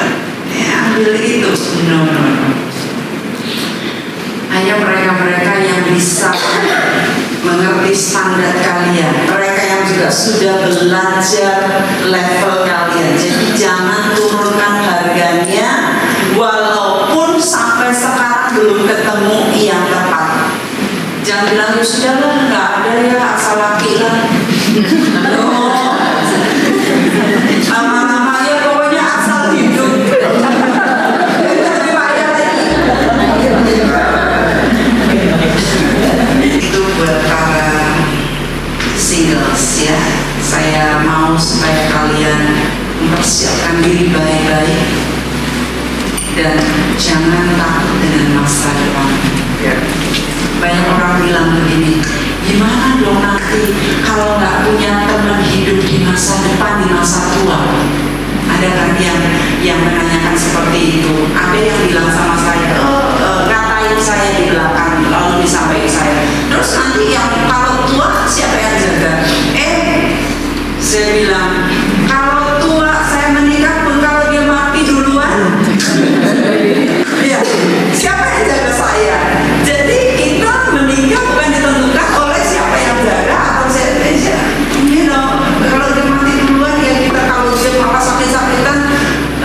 ambil itu? No. Hanya mereka-mereka yang bisa mengerti standar kalian, mereka yang juga sudah belajar level kalian. Jadi jangan turunkan harganya, walaupun sampai sekarang belum ketemu yang tepat. Jangan bilang ya sudahlah, nggak ada ya, asal laki lah. Lama-lama ya pokoknya asal hidup. Itu buat para singles ya. Saya mau supaya kalian mempersiapkan diri baik-baik dan jangan takut dengan masa depan. Banyak orang bilang begini, gimana dong nanti kalau nggak punya teman hidup di masa depan, di masa tua? Ada kan yang menanyakan seperti itu. Ada yang bilang sama saya, ngatain saya di belakang, lalu disampaikan saya, terus nanti yang kalau tua siapa yang jaga? Saya bilang, kalau tua saya menikah pun kalau dia mati duluan, ya siapa yang jaga saya? Jadi kita menikah bukan ditentukan oleh siapa yang jaga atau siapa, kalau dia mati duluan ya kita, kalau dia apa sakit-sakitan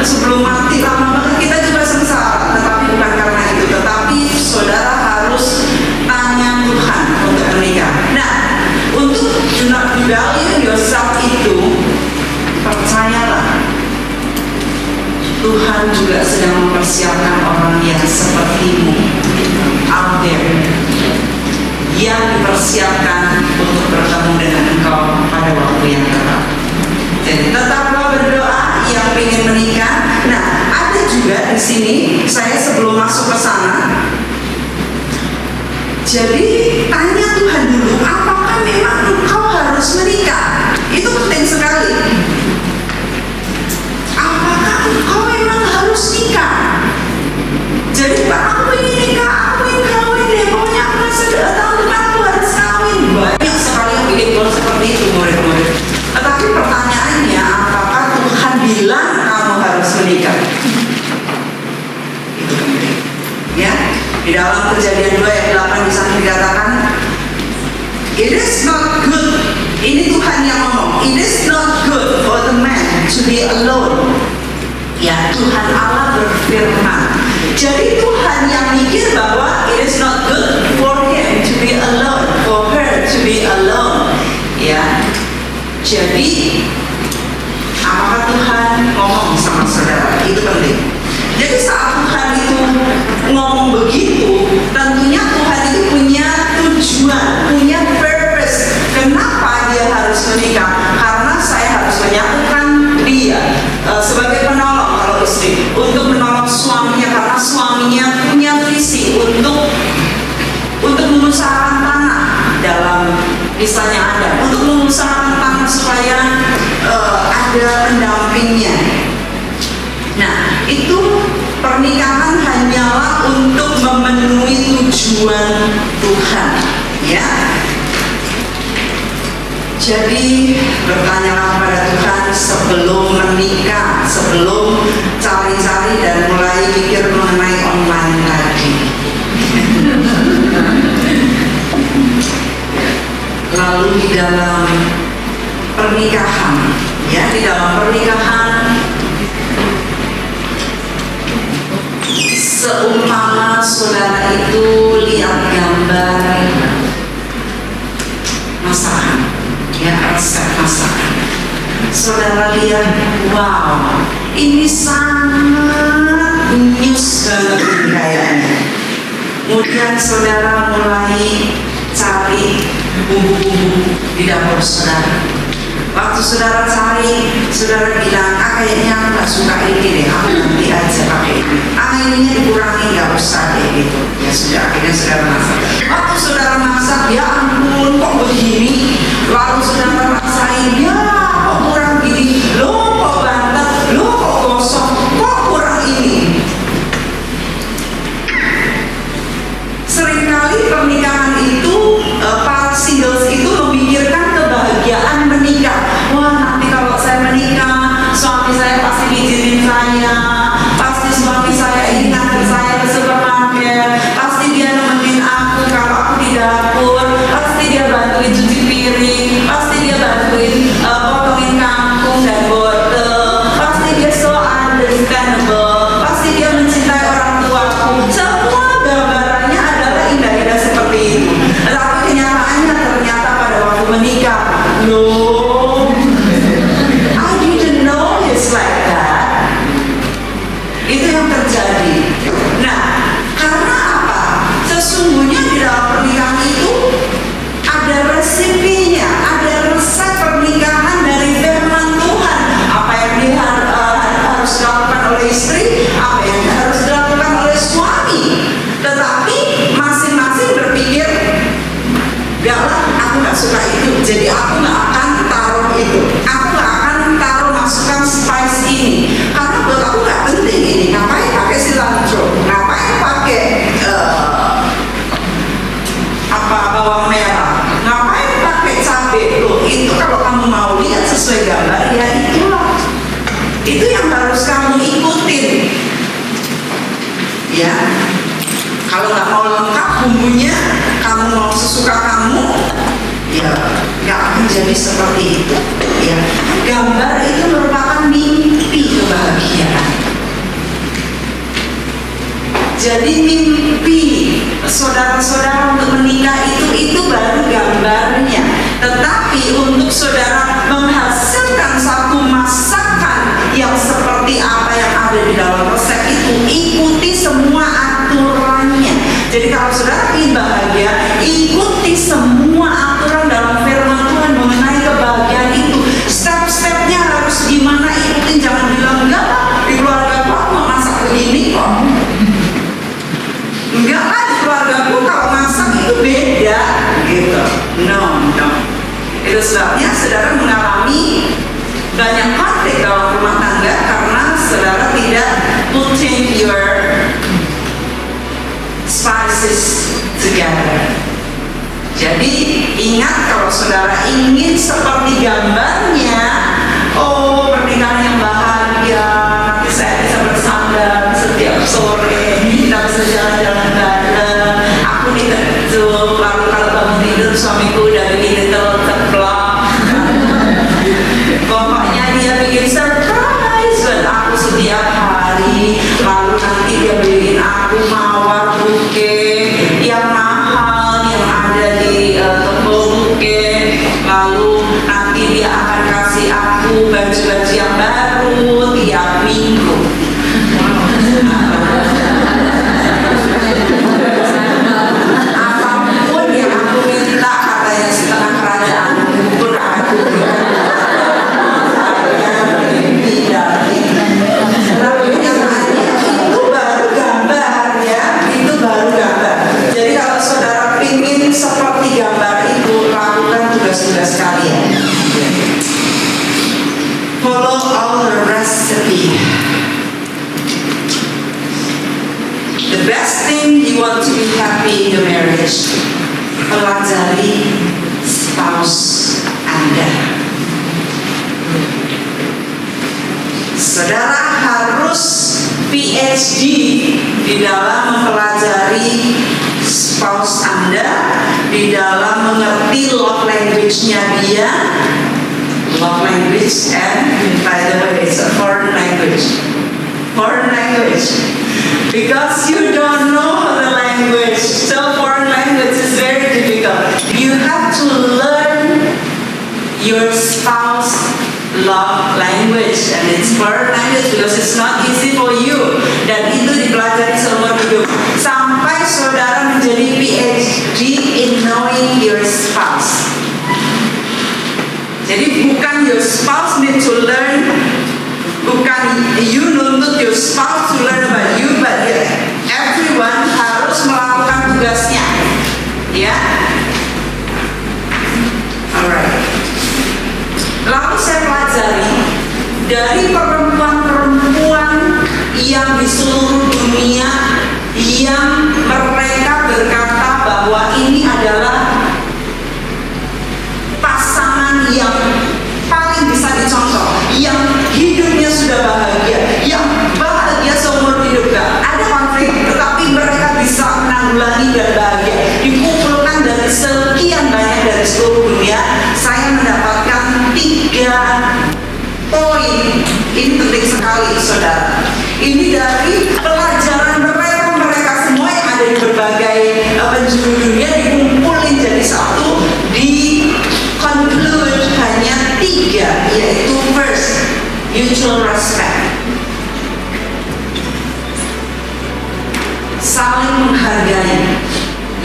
sebelum mati lama banget kita juga sengsara. Jadi tanya Tuhan dulu, apakah memang engkau harus menikah? Itu penting sekali. Apakah engkau memang harus nikah? Jadi Pak, aku ingin nikah, aku ingin kawin deh, pokoknya aku masih tahun depan aku harus kawin. Banyak sekali yang bikin goal seperti itu murid-murid. Tetapi pertanyaannya, apakah Tuhan bilang kamu harus menikah? Itu penting. Ya, di dalam Kejadian 2 ayat 8 di sana dikatakan, it is not good. Ini Tuhan yang ngomong, it is not good for the man to be alone. Ya, Tuhan Allah berfirman. Jadi Tuhan yang mikir bahwa it is not good for him to be alone, for her to be alone. Ya, jadi apakah Tuhan ngomong sama saudara? Itu penting. Jadi saat Tuhan itu ngomong begitu, tentunya Tuhan itu punya tujuan, punya purpose. Kenapa dia harus menikah? Karena saya harus menyatukan dia sebagai penolong kalau istri, untuk menolong suaminya, karena suaminya punya visi untuk mengusahakan tanah dalam misalnya ada, untuk mengusahakan tanah supaya ada pendampingnya. Nah, itu pernikahan hanyalah untuk memenuhi tujuan Tuhan, ya. Jadi bertanyalah kepada Tuhan sebelum menikah, sebelum cari-cari dan mulai mikir mengenai online tadi. Lalu di dalam pernikahan, ya, di dalam pernikahan seumpama saudara itu lihat gambar masakan, ya, resep masakan. Saudara lihat, wow, ini sangat nyus banget kayaknya. Kemudian saudara mulai cari bumbu-bumbu di dapur saudara. Waktu saudara cari, saudara bilang, kayaknya aku gak suka ini deh, aku nanti aja pakai ini. Ininya dikurangi, gak usah deh gitu. Ya sudah, akhirnya saudara masak. Waktu saudara masak, ya ampun kok begini. Lalu saudara rasain, ya kok kurang gini. Loh kok bantet, loh kok gosong, kok kurang ini. Seringkali pernikahan itu, para singles itu memikirkan kebahagiaan menikah. Wah, nanti kalau saya menikah, suami saya pasti ngizinin saya, pasti suami saya ingin nganter saya ke supermarket, pasti dia nemenin aku kalau aku di dapur, pasti dia bantuin cuci piring, pasti dia bantuin potongin kangkung dan wortel, pasti dia so understandable, pasti dia mencintai orang tuaku. Semua gambarannya adalah indah-indah seperti itu. Tapi kenyataannya ternyata pada waktu menikah, no, I didn't know it's like that. Itu yang terjadi. Nah, karena apa? Sesungguhnya di dalam pernikahan itu ada resepinya, ada resep pernikahan dari firman Tuhan. Apa yang harus dilakukan oleh istri, apa yang harus dilakukan oleh suami. Tetapi masing-masing berpikir, gaklah, aku gak suka itu, jadi aku gak akan taruh itu, aku gak akan taruh masukkan spice ini, karena buat aku gak penting ini. Ngapain pakai cilantro, ngapain pakai bawang merah, ngapain pakai cabai. Loh, itu kalau kamu mau lihat sesuai gambar, ya itulah, itu yang harus kamu ikutin, ya. Kalau nggak mau lengkap bumbunya, kamu mau sesuka kamu, ya nggak akan jadi seperti itu. Ya, gambar itu merupakan mimpi kebahagiaan. Jadi mimpi saudara-saudara untuk menikah itu baru gambarnya. Tetapi untuk saudara menghasilkan satu masakan yang seperti apa yang ada di dalam resep itu, ikuti semua aturannya. Jadi kalau saudara ingin bahagia, ikuti semua aturan dalam firman Tuhan mengenai kebahagiaan itu. Step-stepnya harus gimana, ikutin. Jangan bilang, enggak lah, di keluarga aku mau masak begini kok. Enggak lah, di keluarga aku kalau masak itu beda. Itu sebabnya saudara mengalami banyak konflik dalam rumah tangga karena saudara tidak putting your spices together. Jadi ingat, kalau saudara ingin seperti gambarnya, oh pernikahan yang bahagia, nanti saya bisa bersandar setiap sore, kita bisa jalan-jalan bareng, aku diteduh, lalu kalau bangun tidur suamiku udah bikin telur ceplok, pokoknya dia bikin surprise buat aku setiap hari, lalu nanti dia bikin aku mawar bouquet yang mahal yang ada di toko bouquet, lalu nanti dia akan kasih aku baju-baju yang baru tiap minggu. Apapun yang aku minta, katanya setengah kerajaan pun aku berikan. Tapi yang lainnya itu baru gambar ya, itu baru gambar. Jadi kalau saudara ingin seperti gambar itu, lakukan tugas-tugas kalian. Follow all the recipe. The best thing you want to be happy in your marriage, pelajari spouse Anda. Saudara harus PhD di dalam mempelajari spouse Anda, di dalam mengerti love language-nya dia. Love language, and by the way, it's a foreign language. Foreign language. Because you don't know the language, so foreign language is very difficult. You have to learn your spouse love language, and it's foreign language because it's not easy for you. Dan itu dipelajari seumur hidup sampai saudara menjadi PhD in knowing your spouse. Jadi bukan your spouse need to learn, bukan you nuntut your spouse to learn about you, but everyone harus melakukan tugasnya, ya. Alright. Lalu saya pelajari dari perempuan-perempuan yang di seluruh dunia yang mereka berkata bahwa ini adalah pasangan yang paling bisa dicontoh, yang hidupnya sudah bahagia, yang bahagia seumur hidup, gak ada konflik, tetapi mereka bisa menanggulangi dan bahagia. Dikumpulkan dari sekian banyak dari seluruh dunia, saya mendapatkan 3 poin. Ini penting sekali, saudara. Ini dari pelajaran mereka semua yang ada di berbagai penjuru dunia, dikumpulin jadi satu, di conclude hanya 3, yaitu first, mutual respect, saling menghargai,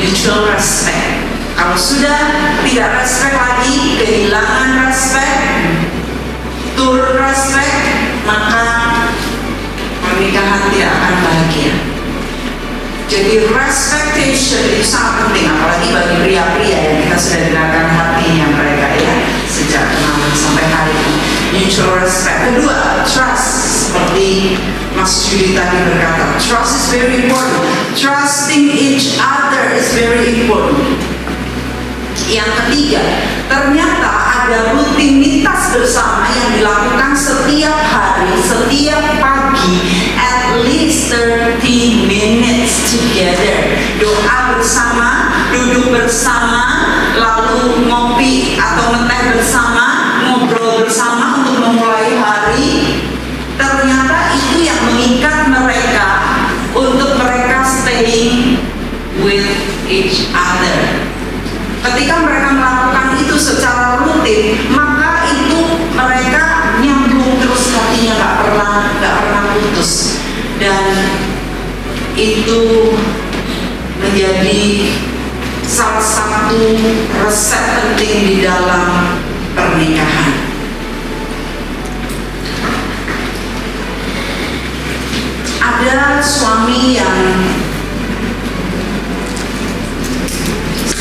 mutual respect. Kalau sudah tidak respect lagi, kehilangan respect, turun respect, maka pernikahan tidak akan bahagia. Jadi respectation itu sangat penting, apalagi bagi pria-pria yang kita sudah gerakan hatinya mereka ya sejak kenalan sampai hari ini. Mutual respect. Kedua, trust. Seperti Mas Judy tadi berkata, trust is very important. Trusting each other is very important. Yang ketiga, ternyata ada rutinitas bersama yang dilakukan setiap hari, setiap pagi, at least 30 minutes together. Doa bersama, duduk bersama, lalu ngopi atau ngeteh bersama, ngobrol bersama untuk memulai hari. Ternyata itu yang mengikat mereka untuk mereka staying with each other. Ketika mereka melakukan itu secara rutin, maka itu mereka nyambung terus hatinya, nggak pernah putus. Dan itu menjadi salah satu resep penting di dalam pernikahan. Ada suami yang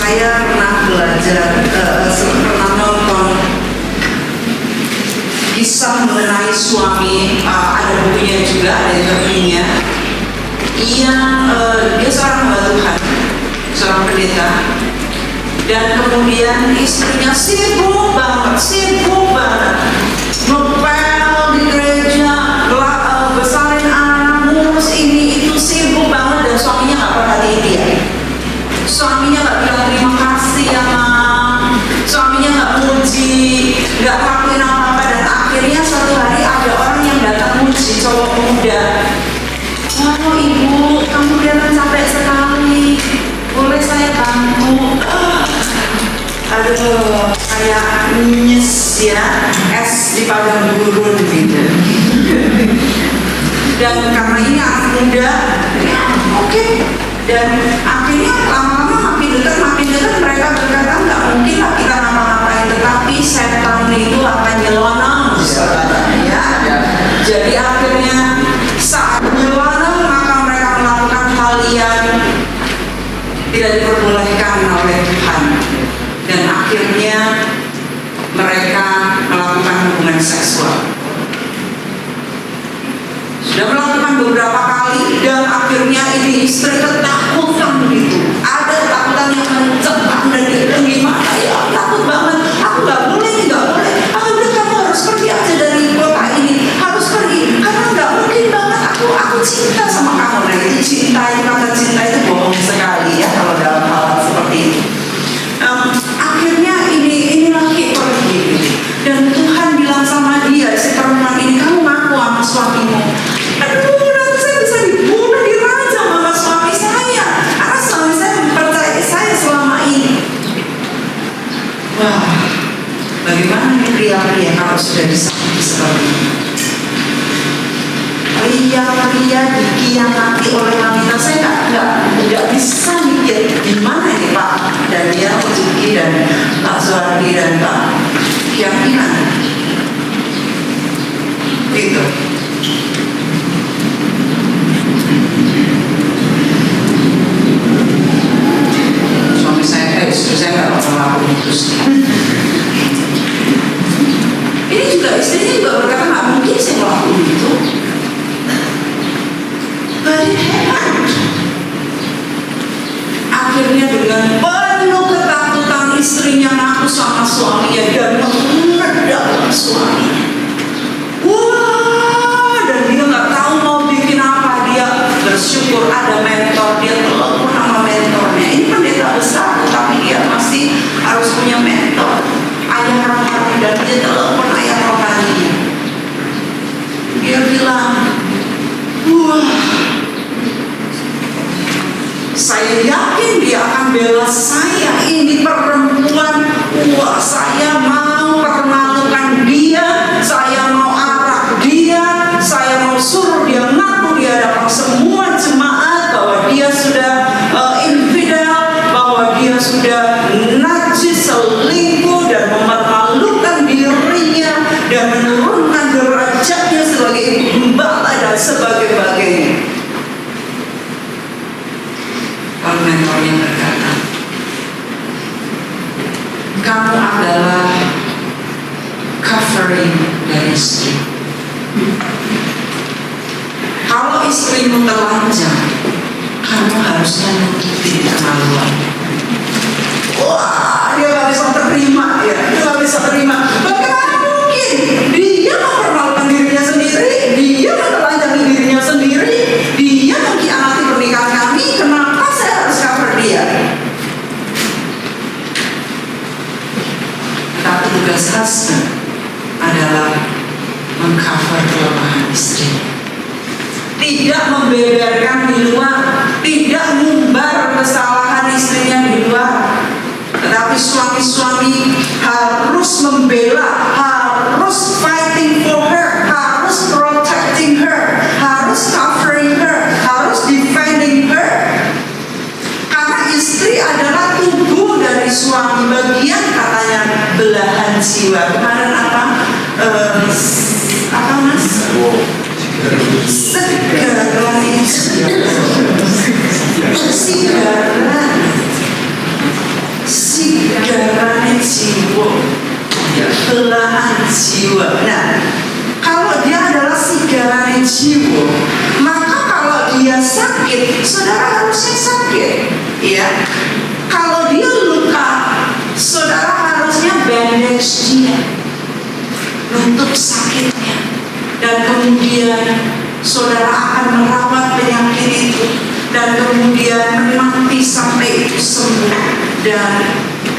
saya pernah belajar, pernah nonton kisah mengenai suami, ada bukunya juga, ada interviewnya, yang dia seorang hamba Tuhan, seorang pendeta, dan kemudian istrinya sibuk banget, ngepel di gereja, besarin anak, ngurus ini itu, sibuk banget, dan suaminya nggak perhatiin dia. Suaminya nggak bilang terima kasih ya Mam, suaminya nggak muji, nggak lakuin apa-apa, dan akhirnya suatu hari ada orang yang datang muji cowok muda. Oh ibu, kamu kelihatan capek sekali, boleh saya bantu? Aduh, kayak nyes ya, es di padang gurun gitu. Dan karena ini anak muda, oke. Dan akhirnya lama-lama makin dekat mereka berkata nggak mungkin lah kita ngapa-ngapain, tetapi setan itu akan nyelonong, ya. Jadi akhirnya saat nyelonong maka mereka melakukan hal yang tidak diperbolehkan oleh Tuhan, dan akhirnya mereka melakukan hubungan seksual. Sudah melakukan beberapa kali, dan akhirnya ini istri ketakutan begitu. Ada ketakutan yang mencekam, dan dia bilang gimana ya, takut banget, aku nggak boleh. Aku bilang kamu harus pergi aja dari kota ini, harus pergi, karena nggak mungkin banget aku cinta sama kamu. Nah itu kata cinta itu bohong sekali ya kalau dalam hal seperti ini. Akhirnya ini lagi pergi, dan Tuhan bilang sama dia, si perempuan ini, kamu ngaku sama suamimu. Aduh, nanti saya bisa dibunuh, dirajam sama suami saya, karena suami saya mempercayai saya selama ini. Wah, bagaimana nih pria-pria kalau sudah disakiti seperti ini? Pria-pria dikhianati oleh wanita, saya nggak bisa mikir gimana ini Pak Daniel, Uki dan Pak Zuardi dan Pak Keyakinan gitu. Suami saya, istri saya nggak pernah lakukan itu. Ini juga istrinya juga berkata nggak mungkin saya ngelakuin itu. Very hebat. Akhirnya dengan penuh ketakutan istrinya ngaku sama suaminya dan menghadap suaminya. Wah, dan dia nggak tahu mau bikin apa. Dia bersyukur ada mentor, dia telepon sama mentornya. Ini pendeta besar, tapi dia masih harus punya mentor, ayah rohani, dan dia telepon ayah rohani. Dia bilang, wah, saya yakin dia akan bela saya. Ini perempuan, wah, saya mau permalukan dia, saya mau arak dia, saya mau suruh dia ngaku di hadapan semua jemaat bahwa dia sudah infidel, bahwa dia sudah najis, selingkuh, dan mempermalukan dirinya dan menurunkan derajatnya sebagai gembala dan sebagainya. Mentornya berkata, kamu adalah covering dari istri. Kalau istrimu telanjang, kamu harusnya nutupi kemaluan. Wah, dia gak bisa terima ya, dia gak bisa terima. Bagaimana mungkin dia mempermalukan dirinya sendiri, dia menelanjangi dirinya sendiri, dia mengkhianati pernikahan kami. Kenapa saya harus cover dia? Tapi tugas husband adalah mengcover kelemahan istri, tidak membeberkan di luar, tidak ngumbar kesalahan istrinya di luar, tetapi suami-suami harus membela, harus fighting for her, harus protecting her, harus covering her, harus defending her. Karena istri adalah tubuh dari suami, bagian katanya belahan jiwa. Kemarin apa mas? Sigaran jiwa, belahan jiwa. Nah, ya. Kalau dia luka, saudara harusnya bandage dia, nutup sakitnya, dan kemudian saudara akan merawat penyakit itu, dan kemudian menanti sampai itu sembuh, dan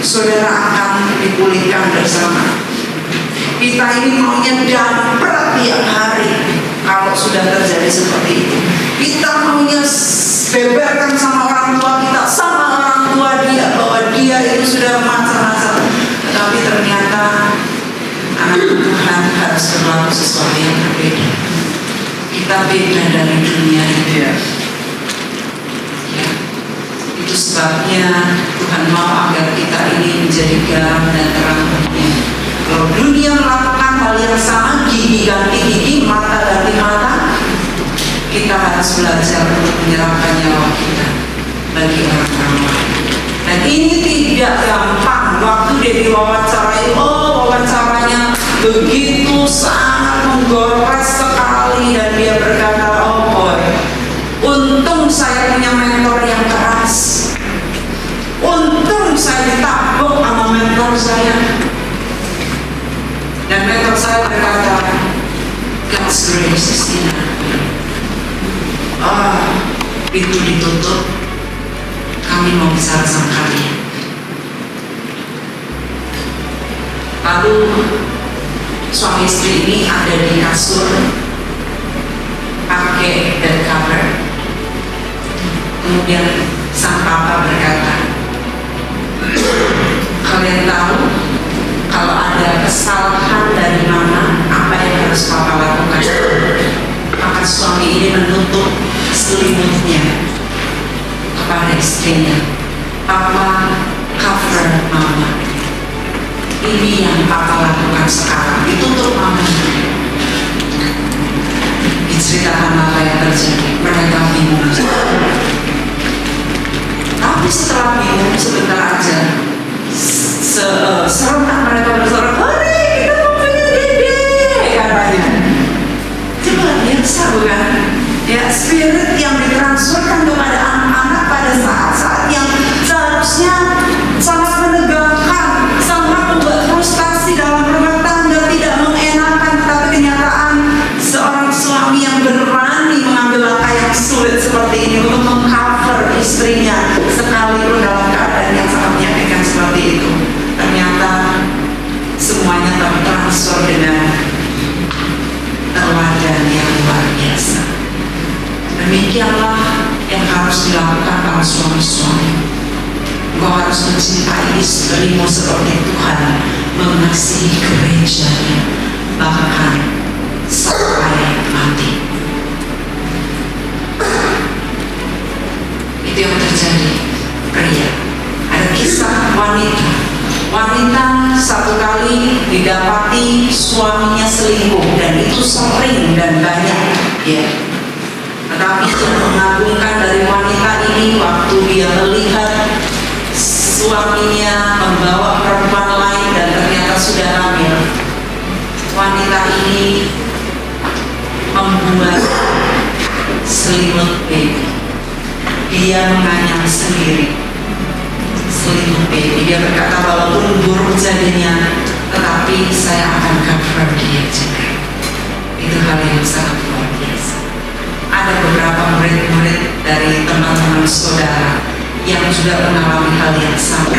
saudara akan dipulihkan bersama. Kita ini maunya damprat tiap hari. Kalau sudah terjadi seperti itu, kita maunya beberkan sama orang tua kita, sama orang tua dia, bahwa dia itu sudah macam-macam. Tetapi ternyata anak Tuhan harus berlaku sesuatu yang berbeda. Kita beda dari dunia ini. Ya. Itu sebabnya Tuhan mau agar kita ini menjadi garam dan terang dunia. Kalau dunia melakukan hal yang sama, gigi ganti gigi, mata ganti mata, kita harus belajar untuk menyerahkan nyawa kita bagi orang-orang lain. Dan ini tidak gampang. Waktu dia diwawancarai, wawancaranya begitu sangat menggores sekali, dan dia berkata, oh boy, untung saya punya mentor yang keras, untung saya ditabuk sama mentor saya. Dan mentor saya berkata, God's grace is enough. Pintu ditutup, kami mau bicara sama kalian. Lalu suami istri ini ada di kasur, pakai bed cover. Kemudian sang papa berkata, kalian tahu kalau ada kesalahan dari mama, apa yang harus papa lakukan? Maka suami ini menutup selimutnya kepada istrinya. Papa cover mama. Ini yang papa lakukan sekarang. Ditutup mama. Diceritakan apa yang terjadi. Mereka bingung. Tapi setelah bingung sebentar aja, serentak mereka bersorak, "Hore, kita mau punya dede," katanya. Luar biasa bukan? Ya, spirit yang ditransferkan kepada anak-anak pada saat-saat yang seharusnya sangat menegangkan, sangat membuat frustasi dalam rumah tangga, tidak mengenakan, tapi kenyataan seorang suami yang berani mengambil langkah yang sulit seperti ini untuk mengcover istrinya sekalipun dalam keadaan yang sangat menyakitkan seperti itu, ternyata semuanya tertransfer dengan teladan yang luar biasa. Demikianlah yang harus dilakukan para suami-suami. Engkau harus mencintai istrimu seperti Tuhan mengasihi gerejanya, bahkan sampai mati. Itu yang terjadi pria. Ada kisah wanita satu kali didapati suaminya selingkuh, dan itu sering dan banyak, ya. Tetapi yang mengagumkan dari wanita ini, waktu dia melihat suaminya membawa perempuan lain dan ternyata sudah hamil, wanita ini membuat selimut baby. Dia menganyam sendiri selimut baby. Dia berkata, walaupun buruk jadinya, tetapi saya akan cover dia juga. Itu hal yang sangat luar biasa. Ada beberapa murid-murid dari teman-teman saudara yang juga mengalami hal yang sama,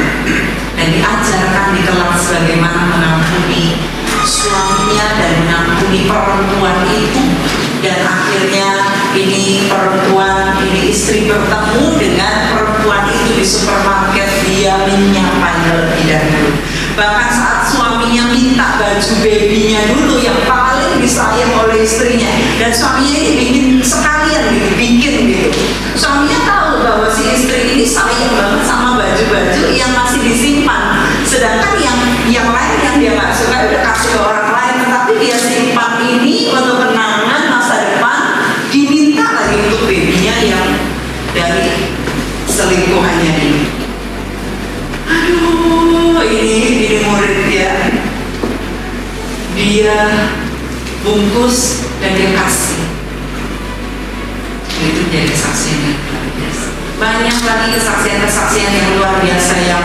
dan diajarkan di kelas bagaimana mengampuni suaminya dan mengampuni perempuan itu. Dan akhirnya ini istri bertemu dengan perempuan itu di supermarket, dia menyapanya lebih dahulu. Bahkan saat suaminya minta baju babynya dulu yang paling disayang oleh istrinya, dan suaminya ini bikin sekalian bikin gitu. Suaminya tahu bahwa si istri ini sayang banget sama baju-baju yang masih disimpan, sedangkan yang lain yang dia nggak suka udah kasih ke orang lain, tetapi dia simpan ini untuk kenangan masa depan, diminta lagi untuk babynya yang dari selingkuhannya ini. Aduh, ini murid ya. Dia bungkus dan dia kasih. Itu jadi saksinya luar biasa. Banyak lagi kesaksian-kesaksian yang luar biasa yang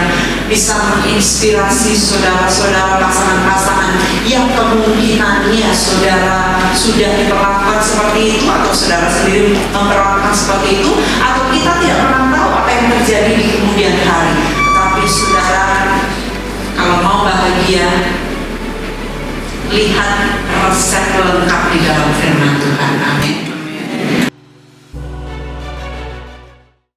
bisa menginspirasi saudara-saudara, pasangan-pasangan yang kemungkinannya saudara sudah diperlakukan seperti itu, atau saudara sendiri memperlakukan seperti itu, atau kita tidak pernah tahu apa yang terjadi di kemudian hari. Tetapi saudara, kalau mau bahagia, lihat resep lengkap di dalam firman Tuhan. Amin.